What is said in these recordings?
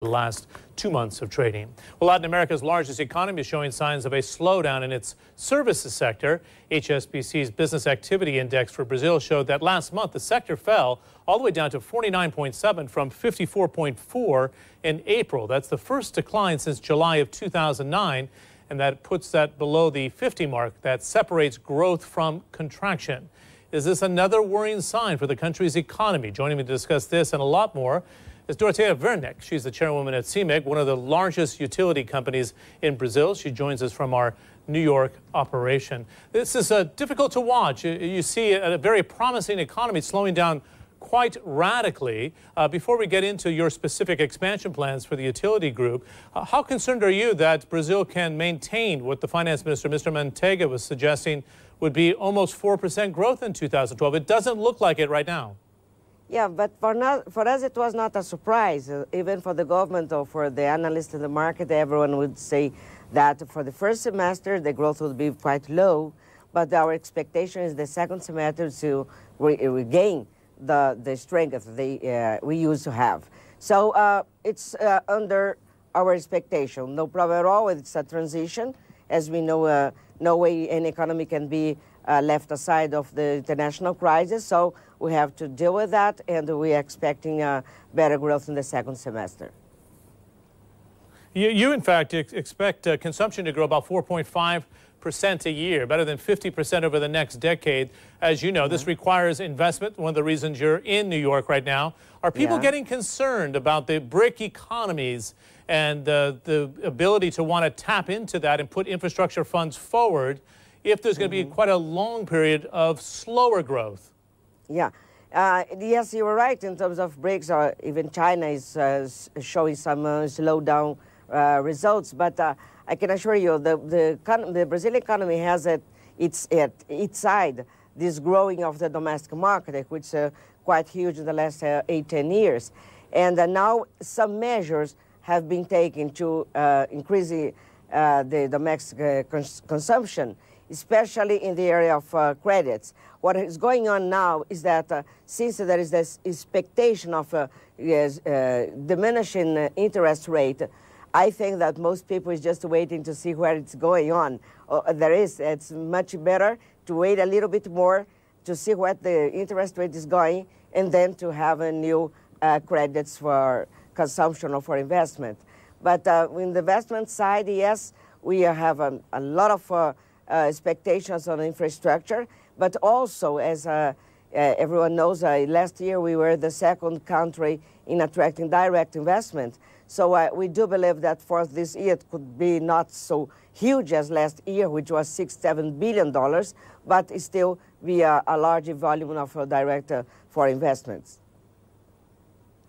the last 2 months of trading. Well, Latin America's largest economy is showing signs of a slowdown in its services sector. HSBC's Business Activity Index for Brazil showed that last month the sector fell all the way down to 49.7 from 54.4 in April. That's the first decline since July of 2009, and that puts that below the 50 mark that separates growth from contraction. Is this another worrying sign for the country's economy? Joining me to discuss this and a lot more is Dorothea Werneck. She's the chairwoman at CEMIG, one of the largest utility companies in Brazil. She joins us from our New York operation. This is difficult to watch. You see a very promising economy slowing down quite radically. Before we get into your specific expansion plans for the utility group, how concerned are you that Brazil can maintain what the finance minister, Mr. Manteiga, was suggesting would be almost 4% growth in 2012? It doesn't look like it right now. Yeah, but for us it was not a surprise. Even for the government or for the analysts in the market, everyone would say that for the first semester the growth would be quite low, but our expectation is the second semester to regain the strength we used to have. So it's under our expectation. No problem at all. It's a transition. As we know, no way an economy can be left aside of the international crisis, so we have to deal with that, and we are expecting better growth in the second semester. You in fact, expect consumption to grow about 4.5% a year, better than 50% over the next decade. As you know, this requires investment, one of the reasons you're in New York right now. Are people getting concerned about the BRIC economies and the ability to want to tap into that and put infrastructure funds forward if there's going to be quite a long period of slower growth? Yeah. Yes, you were right in terms of BRICS. Even China is showing some slowdown results. But I can assure you the Brazilian economy has at its side this growing of the domestic market, which is quite huge in the last 8-10 years. And now some measures have been taken to increase the domestic consumption, especially in the area of credits. What is going on now is that since there is this expectation of diminishing interest rate, I think that most people is just waiting to see where it's going on. It's much better to wait a little bit more to see what the interest rate is going, and then to have a new credits for consumption or for investment. But in the investment side, yes, we have a lot of expectations on infrastructure, but also, as everyone knows, last year we were the second country in attracting direct investment. So we do believe that for this year it could be not so huge as last year, which was $6-7 billion, but it still be a large volume of direct for investments.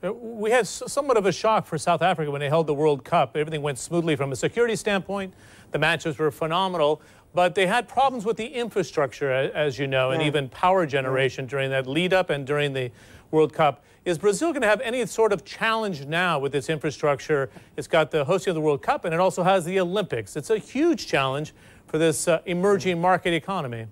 We had somewhat of a shock for South Africa when they held the World Cup. Everything went smoothly from a security standpoint. The matches were phenomenal, but they had problems with the infrastructure, as you know, and even power generation during that lead-up and during the World Cup. Is Brazil going to have any sort of challenge now with its infrastructure? It's got the hosting of the World Cup, and it also has the Olympics. It's a huge challenge for this emerging market economy.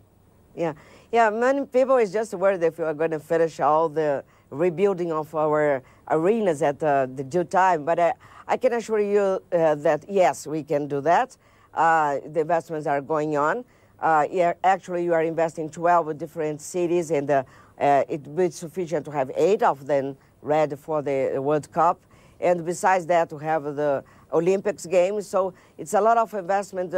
Yeah, many people is just worried if we are going to finish all the rebuilding of our arenas at the due time. But I can assure you that, yes, we can do that. The investments are going on. Actually, you are investing in 12 different cities, and it will be sufficient to have 8 of them ready for the World Cup. And besides that, to have the Olympics games. So it's a lot of investment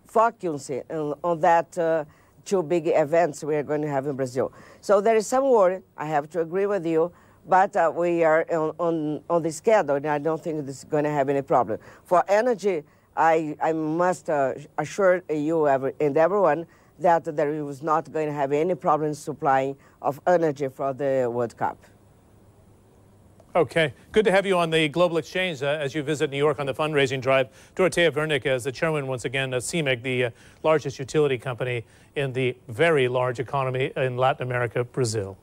focusing on that 2 big events we are going to have in Brazil. So there is some worry, I have to agree with you, but we are on the schedule, and I don't think this is going to have any problem. For energy, I must assure you and everyone that there was not going to have any problem supplying of energy for the World Cup. Okay. Good to have you on the Global Exchange as you visit New York on the fundraising drive. Dorothea Werneck is the chairman, once again, of CEMIG, the largest utility company in the very large economy in Latin America, Brazil.